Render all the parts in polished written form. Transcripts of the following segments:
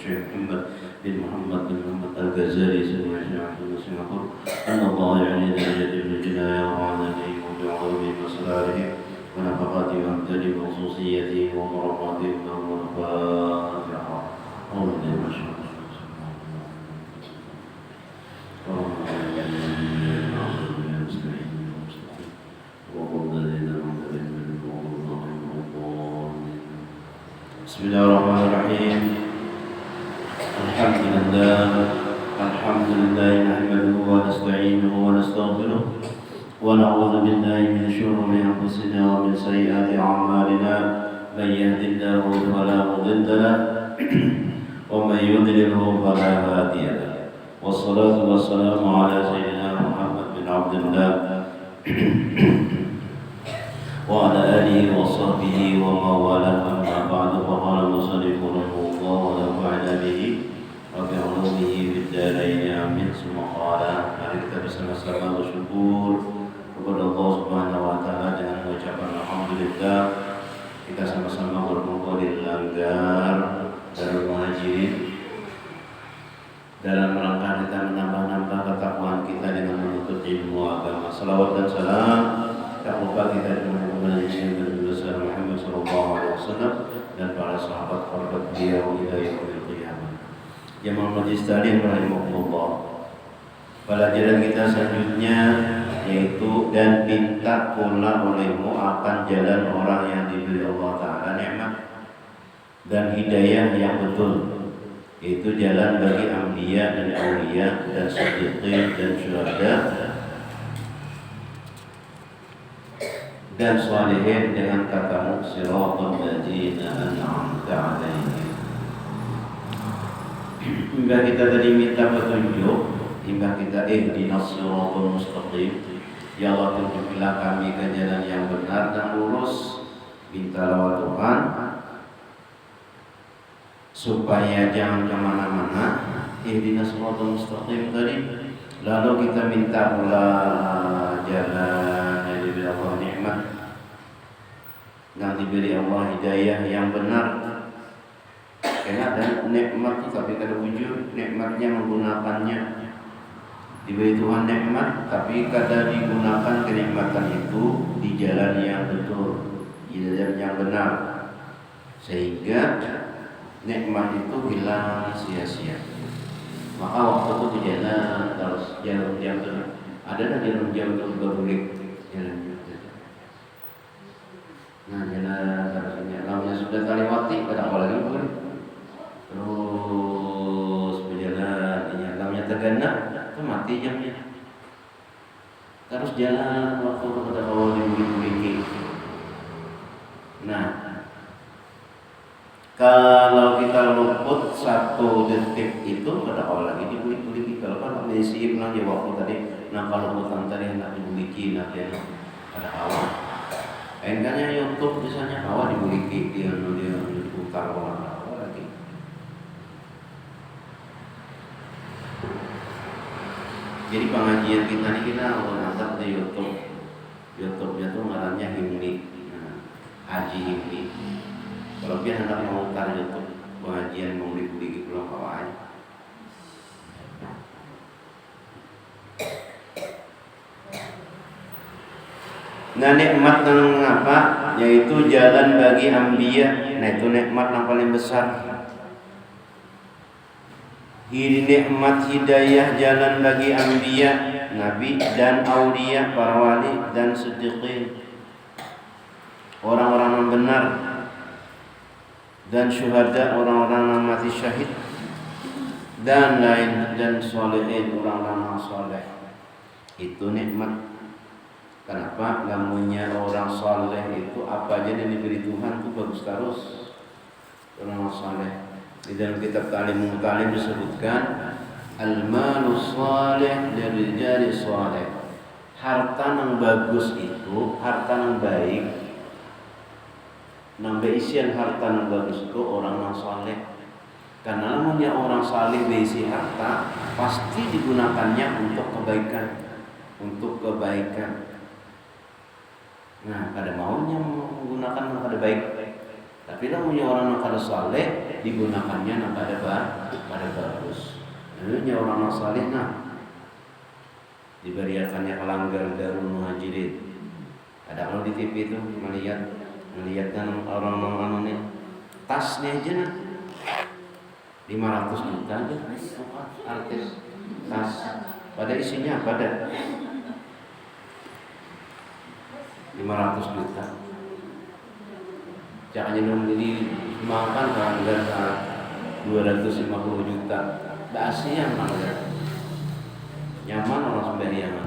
الشيخ محمد بن محمد الغزالي سمع الشيخ سنغافورة أن الله يعلي درجة ابن الجناية وعلمه وبعلومه وسراره ونفقاته وامتداد بخصوصيته ومرقاته له الفاتحة. أعوذ بالله من الشيطان بسم الله الرحمن الرحيم. الحمد لله نحمده ونستعينه ونستغفره ونعوذ بالله من شرور أنفسنا ومن سيئات أعمالنا. من يهد الله فلا مضل له ومن يضلله فلا هادي له. والصلاة والسلام على سيدنا محمد بن عبد الله وعلى آله وصحبه ومن والاه. أما بعد فقال المصنف رحمه الله ونفعنا به وبعلومه في الدارين آمين. ثم قال mari kita bersama-sama bersyukur kepada Allah Subhanahu wa taala dengan mengucapkan alhamdulillah. Kita sama-sama berkumpul di langgar Darul Muhajirin dalam rangka kita menambah-nambah ketakwaan kita dengan menuntut ilmu agama. Salawat dan salam tak lupa kita dengan Nabi besar Muhammad sallallahu alaihi wasallam dan para sahabat kerabat beliau hingga yaumil qiyamah. Jemaah majelis taklim rahimakumullah. Pelajaran kita selanjutnya yaitu dan minta pula olehmu akan jalan orang yang diberi Allah Ta'ala nikmat dan hidayah yang betul, yaitu jalan bagi anbiya dan auliya dan siddiqin dan syuhada dan sholihin dengan katamu siratal ladzina an'amta 'alaihim. Hingga kita tadi minta petunjuk, hingga kita ihdinas siratal mustaqim. Ya Allah, tunjukilah kami ke jalan yang benar dan lurus. Mintalah Tuhan supaya jangan kemana-mana. Ihdinas siratal mustaqim tadi. Lalu kita minta pula jalan yang diberi Allah nikmat, yang diberi Allah hidayah yang benar. Karena ada nikmat tapi kada wujud, nikmatnya menggunakannya. Diberi Tuhan nikmat tapi kada digunakan kenikmatan itu di jalan yang betul, di jalan yang benar, sehingga nikmat itu hilang sia-sia. Maka waktu itu di jalan terus jalan jam ada jalan jam itu berbulik jalan. Nah jalan harusnya namanya sudah terlewati, pada awal lagi pun terus berjalan, ini namanya tergenap, itu mati jamnya. Terus jalan waktu pada awal dibulik-buliki. Nah, kalau kita luput 1 detik itu pada awal lagi dibulik-buliki. Kalau kan Messi bilang ya waktu tadi, nah kalau luputan tadi hendak dibuliki nanti pada awal. Enggaknya YouTube misalnya awal dibuliki dia diputar awal lagi. Jadi pengajian kita ini kita angkat di YouTube. YouTube-nya tuh ngarannya Himni, Haji Himni. Kalau dia hendak memutar YouTube pengajian membeli-beli pulang kawan. Nah nikmat yang apa? Yaitu jalan bagi anbiya. Nah itu nikmat yang paling besar. Nikmat hidayah jalan bagi anbiya, nabi dan aulia, para wali dan siddiqin, orang-orang yang benar, dan syuhada, orang-orang yang mati syahid, dan lain, dan solehin, orang-orang yang soleh. Itu nikmat. Kenapa? Namanya orang soleh itu apa aja yang diberi Tuhan itu bagus terus. Orang soleh. Di dalam kitab Ta'lim disebutkan al-malu salih lirijali salih. Harta yang bagus itu, harta yang baik, nambah isian harta yang bagus itu orang yang saleh. Karena namanya orang saleh berisi harta pasti digunakannya untuk kebaikan, untuk kebaikan. Nah, kada maunya menggunakan yang kada baik. Tapi lamunnya orang yang kada saleh digunakannya yang kada bagus. Lamunnya orang yang saleh diberiakannya kelanggar Darul Muhajirin. Ada kalau di TV itu melihat kan orang ini tasnya aja 500 juta aja artis tas. Pada isinya apa ada 500 juta. Jangan jadi makan kelanggar 250 juta. Basnya mana? Nyaman orang sembahyang.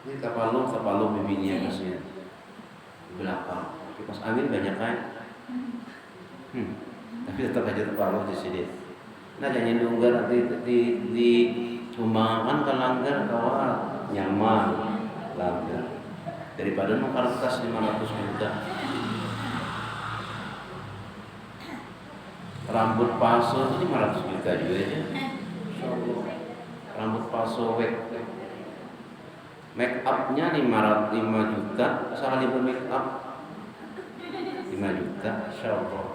Ini tapaluk bibinya kasihan. Belakang. Kipas angin banyak kan? Tapi tetap aja tapaluk di sini. Nah jangan diunggar di sumbangan ke langgar kawat nyaman langgar daripada nukar tas 500 juta. Rambut palsu itu 500 juta juga aja. Rambut palsu make upnya 5 juta, sekali make up 5 juta, insyaallah.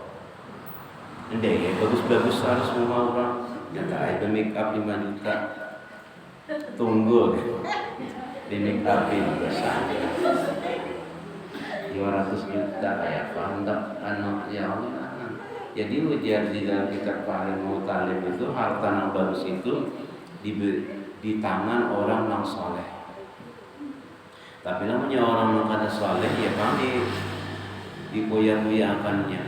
Ndek, bagus-bagus harus semua orang. Jangan ada make up 5 juta. Tunggu di make upin biasanya 200 juta kayak pandak anak ya Allah. Jadi ujian di dalam kitab Paling Mu'talim itu harta yang bagus itu di tangan orang yang soleh. Tapi namanya orang yang kada soleh ya kami dipoya-poyakannya.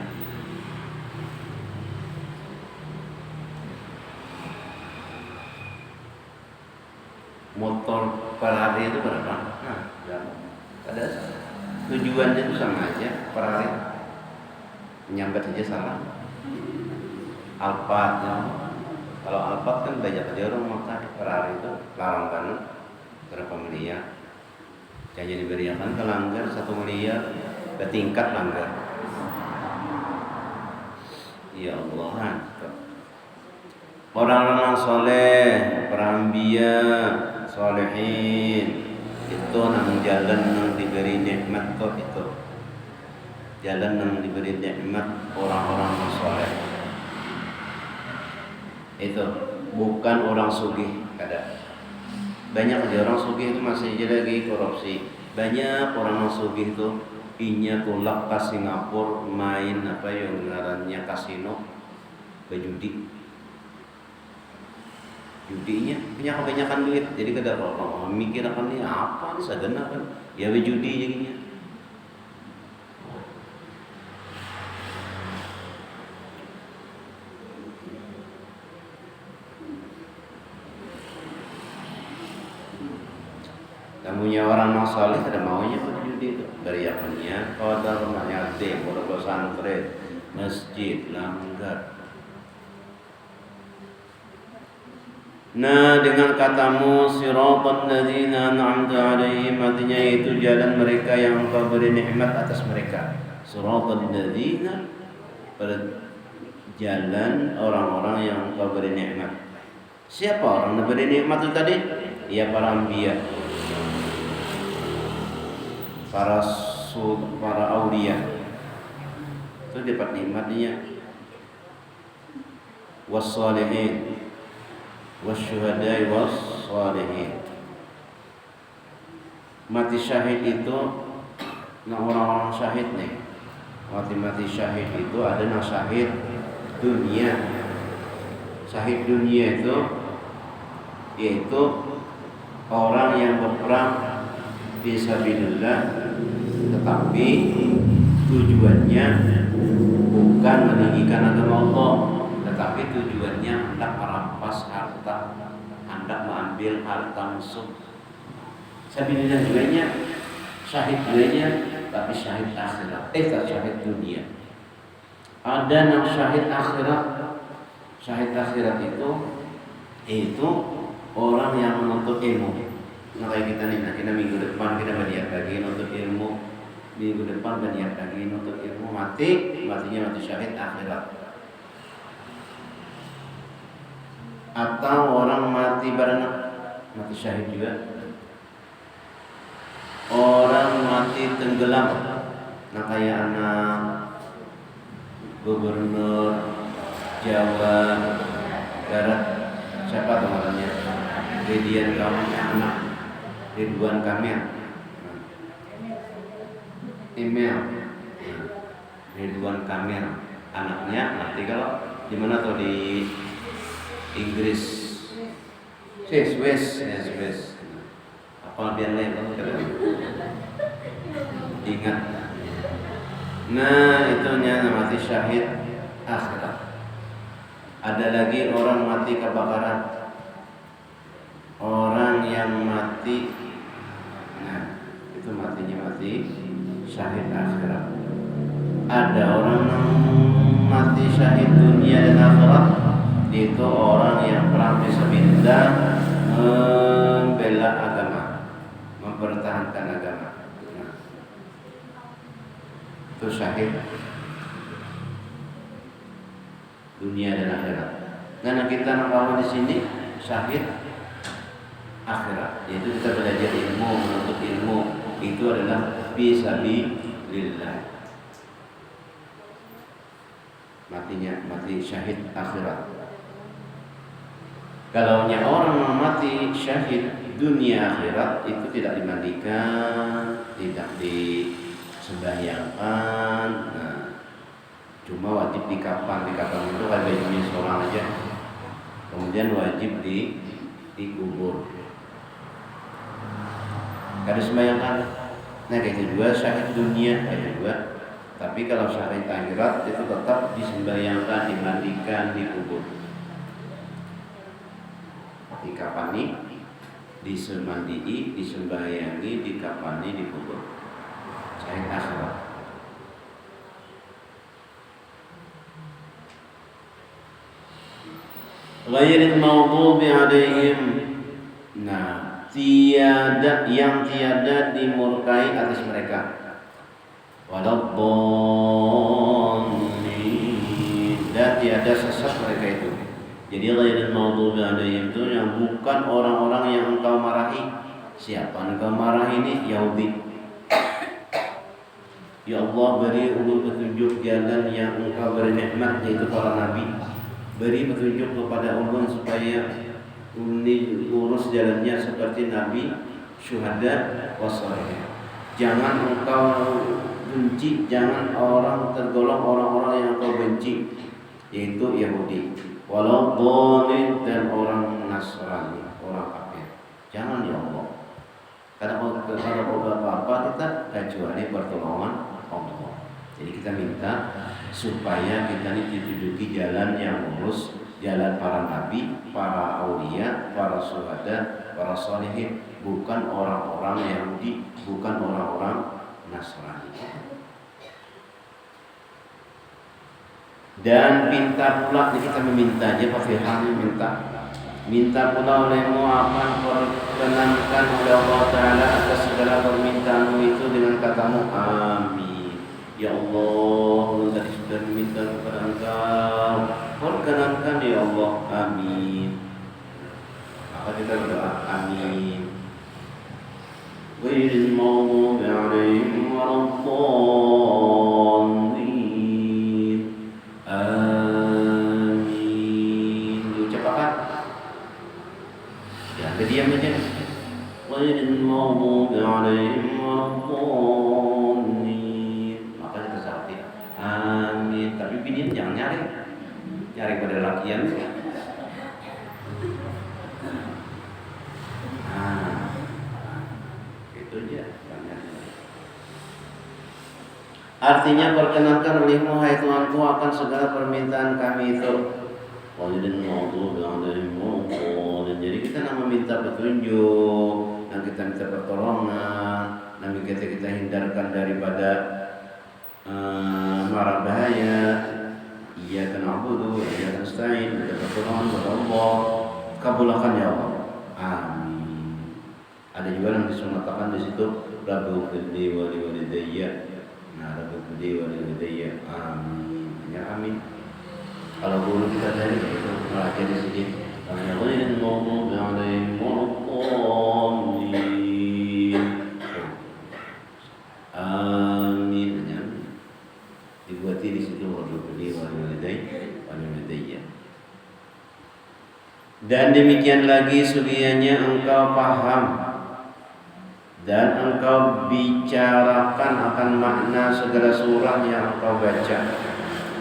Motor per hari itu berapa? Ada tujuannya itu sama aja per hari. Menyambat saja salah. Alphard ya. Kalau Alphard kan banyak aja orang makan per hari itu larang banget berapa miliar. Jangan diberikan ke langgar 1 miliar ke tingkat langgar. Ya Allah. Orang-orang soleh, para anbiya, solehin itu nang jalan nang diberi nikmat kok itu. Jalan yang diberi nikmat orang-orang yang soleh. Itu bukan orang sugih kada. Banyak aja orang sugih itu masih aja lagi korupsi. Banyak orang yang sugih itu inya tulak ke Singapura main apa yang ngarannya kasino berjudi. Judinya punya kebanyakan duit, jadi kada orang mikir akan ini apa nih sagana kan? Ya berjudi jadinya. Tamunya orang yang saleh ada maunya berjudi itu. Beriakannya qadar ma'yati, pondok pesantren, masjid, langgar. Nah, dengan katamu siratal ladzina an'amta 'alaihim, artinya itu jalan mereka yang Engkau beri nikmat atas mereka. Siratal ladzina, pada jalan orang-orang yang Engkau beri nikmat. Siapa orang yang beri nikmat itu tadi? Ya para anbiya, para aulia. Itu dapat nikmatnya. Was-shalihin wasyuhada'i was-shalihin. Mati syahid itu orang-orang syahid nih. Mati syahid itu ada yang syahid dunia. Syahid dunia itu yaitu orang yang berperang fisabilillah, tetapi tujuannya bukan meninggikan agama Allah, tetapi tujuannya hendak merampas harta, hendak mengambil harta musuh. Sabilillah juga syahid juga, tapi syahid akhirat. Syahid dunia. Ada yang syahid akhirat. Syahid akhirat itu orang yang menuntut ilmu. Nah kayak kita nih, kita minggu depan kita berniat lagi nuntut ilmu, minggu depan berniat lagi nuntut ilmu, matinya mati syahid akhirat. Atau orang mati bareng mati syahid juga. orang mati tenggelam. Nah kayak anak gubernur Jawa Barat, siapa namanya? Ridwan Kamil, anak Ridwan Kamil. Email Ridwan Kamil, anaknya mati kalau di mana tuh di Inggris, Swiss. Apa biar lain ingat. Nah itunya mati syahid akhirat. Ada lagi orang mati kebakaran, orang yang mati, nah itu matinya mati syahid akhirat. Ada orang yang mati syahid dunia dan akhirat, itu orang yang perang fisabilillah, membela agama, mempertahankan agama. Nah, itu syahid dunia dan akhirat. Karena kita nakal di sini syahid akhirat, yaitu kita belajar ilmu, menuntut ilmu, itu adalah fisabilillah. Matinya mati syahid akhirat. Kalau orang mati syahid dunia akhirat itu tidak dimandikan, tidak disembahyangkan. Nah, cuma wajib dikafan itu kayak bajunya seorang aja. Kemudian wajib dikubur. Kada sembahyangkan. Nah kayak juga syahid dunia kayak juga. Tapi kalau syahid akhirat itu tetap disembahyangkan, dimandikan, dikubur, dikafani, disemandii, disembahyangi, dikafani, dikubur. Syahid akhirat. Ghairil maghdubi alaihim. Nah, tiada dimurkai atas mereka. Waladdallin, dan tiada sesat mereka itu. Jadi ghairil maghdubi alaihim itu yang bukan orang-orang yang engkau marahi. Siapa yang engkau marahi ini? Yahudi. Ya Allah, beri ulun petunjuk jalan yang engkau beri nikmat, yaitu para nabi. Beri petunjuk kepada ulun supaya ini lurus jalannya seperti nabi, syuhada, wasalih. Jangan engkau benci, jangan orang tergolong orang-orang yang engkau benci, yaitu Yahudi. Walau dhalin, dan orang Nasrani, orang kafir. Jangan ya Allah. Karena kalau apa-apa kita kecuali pertolongan Allah. Jadi kita minta supaya kita ini ditunjuki jalan yang lurus, jalan para nabi, para aulia, para syuhada, para sholihin, bukan orang-orang Yahudi, bukan orang-orang Nasrani. Dan minta pula, kita meminta aja pakai hal minta pula olehmu apa perkenankan oleh Allah Ta'ala atas segala permintaanmu itu dengan katamu amin. Ya Allah, tadi sudah meminta kepada Engkau, perkenankan ya Allah, amin. Maka kita berdoa amin. Ghairil maghdubi alaihim waladdallin. Amin. Diucapkan. Ya, diam aja. Ghairil maghdubi alaihim waladdallin. Maka kita sakti. Amin. Tapi binian jangan nyari pada lakian. Artinya perkenankan olehmu hai Tuhanku akan segala permintaan kami itu. Dan jadi kita nak meminta petunjuk, dan kita minta pertolongan, dan kita hindarkan daripada mara bahaya. Iyyaka na'budu wa iyyaka nasta'in. Minta pertolongan kepada Allah. Kabulkan ya Allah. Amin. Ada juga yang disunatkan di situ, Rabbi firli wa liwalidayya. Nah, Rabbi firli wa liwalidayya. Amin. Ya amin. Kalau dulu kita tadi itu belajar di sini, ghairil maghdubi alaihim waladdallin. berarti di situ walidayni walidayya. Dan demikian lagi sugianya engkau paham dan engkau bicarakan akan makna segala surah yang engkau baca.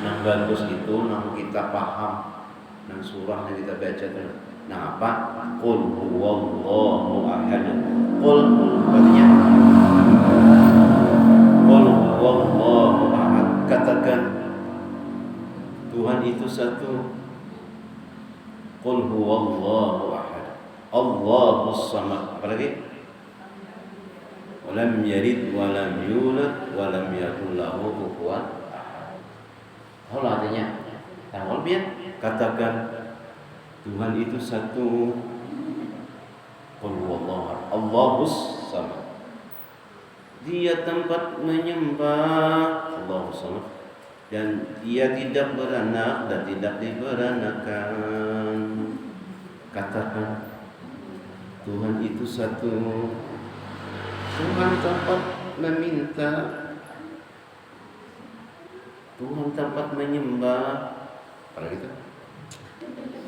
Nah bagus itu, nah kita paham, nah surah yang kita baca itu. Nah apa? Qul huwallahu ahad. Qul artinya Qul huwallahu ahad. Katakan Tuhan itu satu. Qul huwallahu ahad. Allahus samad. Apa lagi? Walam yalid walam yulad walam yakul lahu kufuwan ahad. Apa artinya? Tahu biar katakan Tuhan itu satu. Qul huwallahu ahad. Allahus samad. Dia tempat menyembah Allahus samad dan dia tidak beranak dan tidak diberanakan. Katakan Tuhan itu satu. Tuhan tempat meminta, Tuhan tempat menyembah. Pada gitu.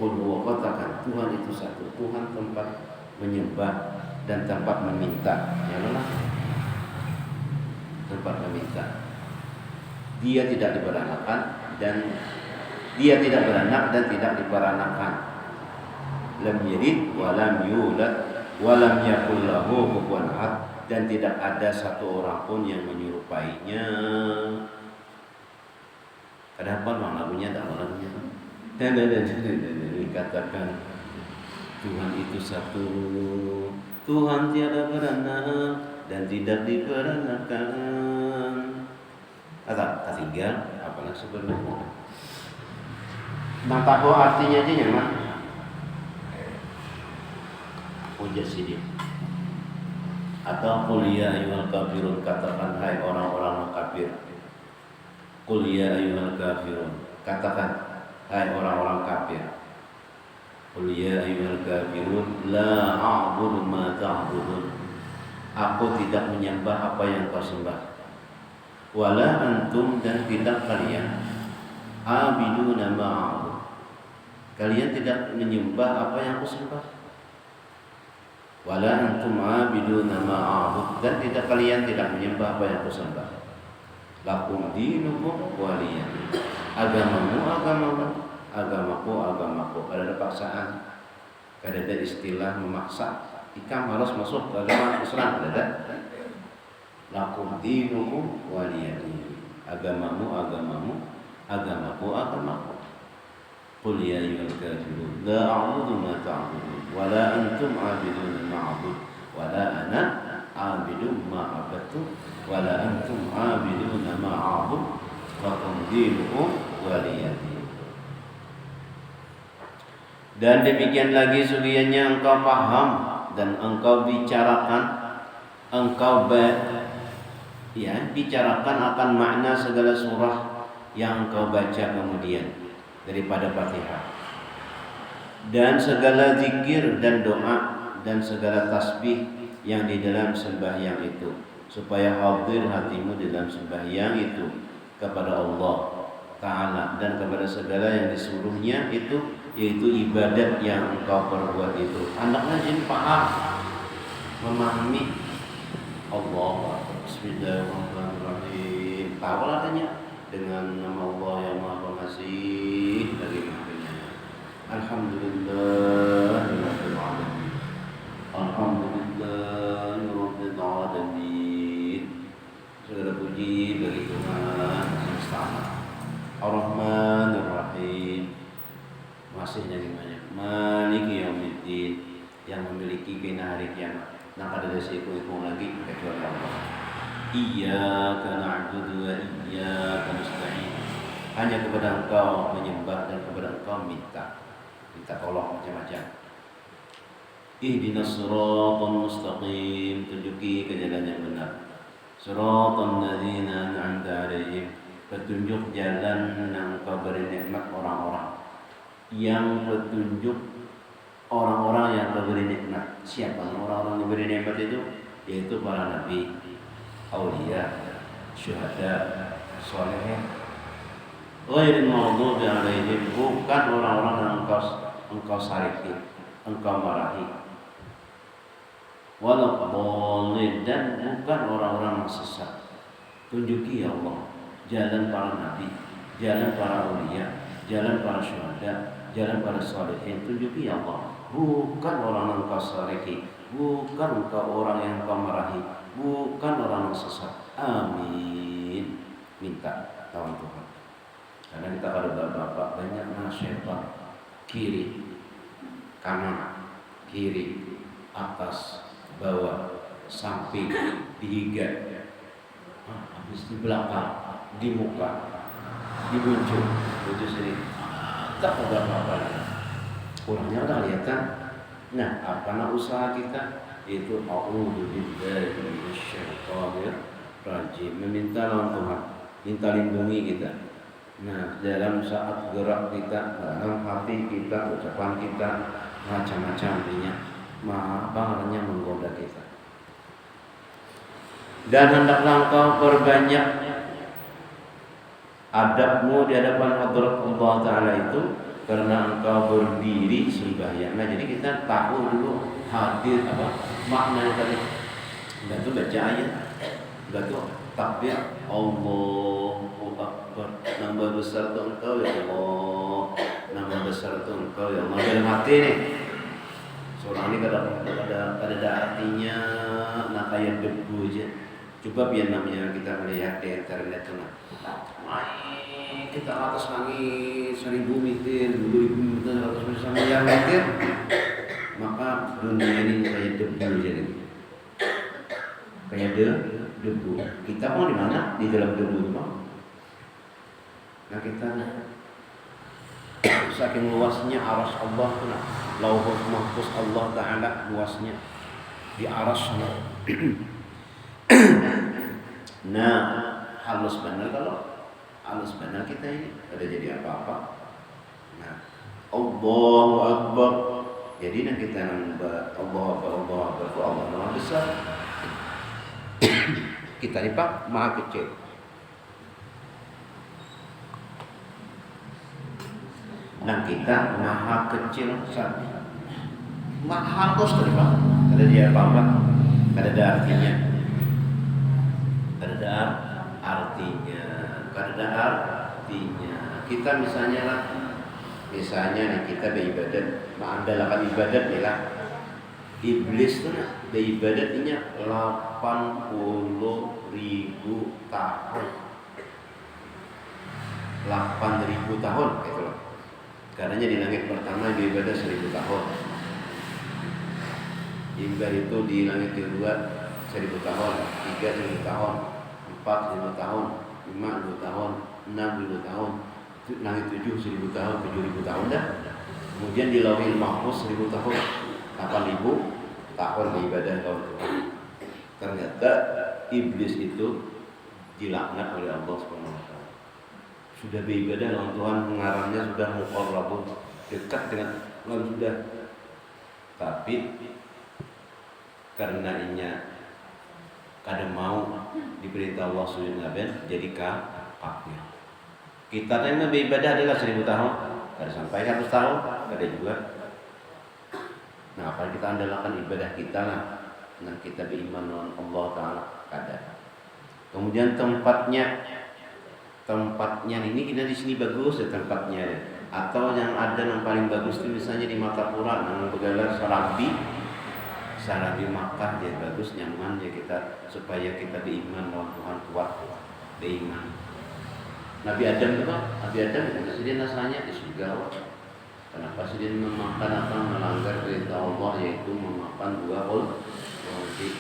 Qul katakan Tuhan itu satu. Tuhan tempat menyembah dan tempat meminta. Ya mana? Tempat meminta. Dia tidak diberanakan dan dia tidak beranak dan tidak diberanakan. Lam yalid wa lam yulad wa lam yakul lahu kufuwan ahad. Dan tidak ada satu orang pun yang menyerupainya. Ada apa bang lagunya? Tak ada lagunya. Dan dikatakan Tuhan itu satu. Tuhan tiada beranak dan tidak diberanakan. Atau tinggal apalah sebenarnya. Nah tahu artinya aja nyaman. Ujas ini. Atau qul ya ayyuhal kafirun, katakan hai orang-orang kafir. Qul ya ayyuhal kafirun, katakan hai orang-orang kafir. Qul ya ayyuhal kafirun la a'budu ma ta'budun. Aku tidak menyembah apa yang kau sembah. Wala antum, dan tidak kalian. Abiduna ma a'bud. Kalian tidak menyembah apa yang aku sembah. Wala antum abiduna ma a'bud, dan tidak kalian tidak menyembah apa yang aku sembah. Lakum dinukum waliyah. Agamamu agamamu, agamaku agamaku. Ada paksaan, ada istilah memaksa. Ikam harus masuk ke agama Islam, ada. Lakum dinukum waliyah. Agamamu agamamu, agamaku agamaku. Qul ya ayyuhal kafirun la a'budu ma ta'budun wa la antum 'abidun ma a'bud wa la ana 'abidu ma 'abadtu wa la antum 'abidun ma a'bud lakum dinukum waliyadin. Dan demikian lagi sugiannya engkau paham dan engkau bicarakan, engkau bicarakan akan makna segala surah yang engkau baca kemudian daripada Fatihah, dan segala zikir dan doa dan segala tasbih yang di dalam sembahyang itu, supaya hadir hatimu di dalam sembahyang itu kepada Allah Ta'ala dan kepada segala yang disuruhnya itu, yaitu ibadat yang engkau perbuat itu. Hendaknya jin paham, memahami Allah. Bismillahirrahmanirrahim. Tahu artinya dengan nama Allah yang Maha Pengasih lagi Maha Penyayang. Alhamdulillahirabbil alamin. Alhamdulillahirabbil alamin. Segala puji bagi Tuhan semesta alam. Ar-Rahmanir Rahim. Masih lagi banyak. Maliki yaumiddin, yang memiliki kena hari kiamat. Nah kada ada seikut-ikut lagi kecuali Allah. Iyyaka na'budu wa iyyaka nasta'in. Hanya kepada Engkau menyembah dan kepada Engkau minta tolong macam-macam. Ihdinas siratal mustaqim, tunjuki ke jalan yang benar. Siratal ladzina an'amta 'alaihim, petunjuk jalan yang Engkau beri nikmat orang-orang. Yang petunjuk orang-orang yang Engkau beri nikmat. Siapa orang-orang yang beri nikmat itu? Yaitu para nabi, aulia, syuhada, soleh, Ghairil maghdubi alaihim, bukan orang-orang yang engkau sariki, engkau marahi. Waladhdallin, dan bukan orang-orang yang sesat. Tunjuki ya Allah jalan para nabi, jalan para aulia, jalan para syuhada, jalan para sholihin. Tunjuki ya Allah, bukan orang yang engkau sariki, bukan engkau orang yang engkau marahi, bukan orang yang sesat. Amin. Minta lawan Tuhan. Karena kita pada bapak-bapak banyak syaitan, kiri, kanan, kiri, atas, bawah, samping, dihiga, habis di belakang, di muka, di bujuk sini. Tak ada apa-apa. Kurangnya udah lihat kan? Nah, apa usaha kita? Itu a'udzu billahi minasyaitonir rajim, meminta lawan Tuhan, minta lindungi kita. Nah, dalam saat gerak kita, dalam hati kita, ucapan kita, macam-macam intinya, bahayanya menggoda kita. Dan hendaklah engkau perbanyak adabmu di hadapan hadrat Allah Ta'ala itu, karena engkau berdiri sembahyang. Nah, jadi kita tahu dulu hadir apa maknanya tadi. Enggak tuh baca ayat, enggak tuh takbir, Allahu Akbar. Nama besar tuh engkau ya Allah, nama besar tuh engkau ya Allah. Dalam hati nih, seorang ini ada artinya, nah kayak debu aja. Coba biar namanya kita melihat di internet tuh, kita atas langit 1000 meter, 2000 meter, 100 meter, maka dunia ini kayak debu jadi, kayak debu. Kita mau di mana? Di dalam debu itu. Nah kita saking luasnya aras Allah tuh, lauhul mahfuz Allah Ta'ala luasnya di arasnya. Nah, halus benar kalau halus benar kita ini ada jadi apa-apa. Nah, Allahu Akbar. Jadi yang kita nambah Allahu Akbar itu Allah Maha besar. Kita ini Pak Maha kecil. Nah kita Maha kecil saja. Maha halus tadi Pak. Ada dia apa-apa? Ada artinya. Ada artinya. Kita misalnya nih kita beribadat, mengandalkan ibadat lah. Iblis tuh beribadatnya 80.000 tahun. 8.000 tahun gitu loh. Karena di langit pertama beribadat 1.000 tahun. Hingga itu di langit kedua 1.000 tahun, 3 1.000 tahun, 4 1.000 tahun, 5 1.000 tahun, 6 1.000 tahun, langit 7 1.000 tahun, 7.000 tahun dah. Kemudian di Lauhil Mahfuz 1.000 tahun, 8.000 tahun beribadah kepada Tuhan. Ternyata iblis itu dilaknat oleh Allah SWT. Sudah beribadah dengan Tuhan, mengarangnya sudah muqarrabun, dekat dengan Tuhan sudah. Tapi karena inya kada mau diperintah Allah SWT, jadi kafir. Kita yang beribadah adalah 1.000 tahun, kada sampai 100 tahun, kada juga. Nah, apa kita andalkan ibadah kita lah. Nah, kita beriman dengan Allah Ta'ala kada. Kemudian tempatnya ini kita di sini bagus ya tempatnya. Atau yang ada yang paling bagus itu misalnya di Martapura, yang bergelar Sarabi Makkah, dia bagus, nyaman ya kita, supaya kita beriman bahwa Tuhan kuat, beriman. Nabi Adam itu, dia nasanya di surga. Kenapa sih dia memakan atau melanggar perintah Allah, yaitu memakan buah roti.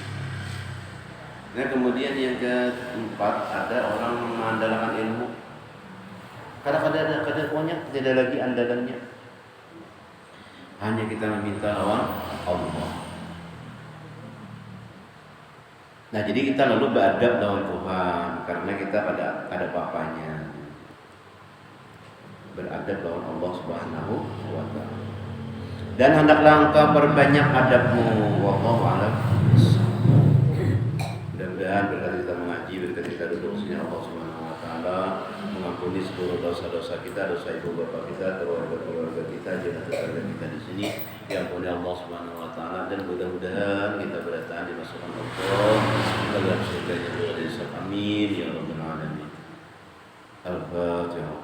Nah kemudian yang keempat, ada orang mengandalkan ilmu. Kadang-kadang banyak tidak lagi andalannya. Hanya kita meminta lawan Allah. Nah jadi kita lalu beradab lawan Tuhan karena kita ada papanya. Beradab lawan Allah Subhanahu wa Ta'ala. Dan hendaklah engkau perbanyak adabmu. Wallahu a'lam. Mudah-mudahan berkat kita mengaji, berkat kita duduk sini Allah Subhanahu wa Ta'ala mengampuni mengampuni seluruh dosa-dosa kita, dosa ibu bapak kita, keluarga-keluarga kita, tetangga kita di sini. Diampuni Allah Subhanahu wa taala, dan mudah-mudahan kita bertahan dimasukkan Allah dalam surganya. Amin ya rabbal alamin. Al-Fatihah.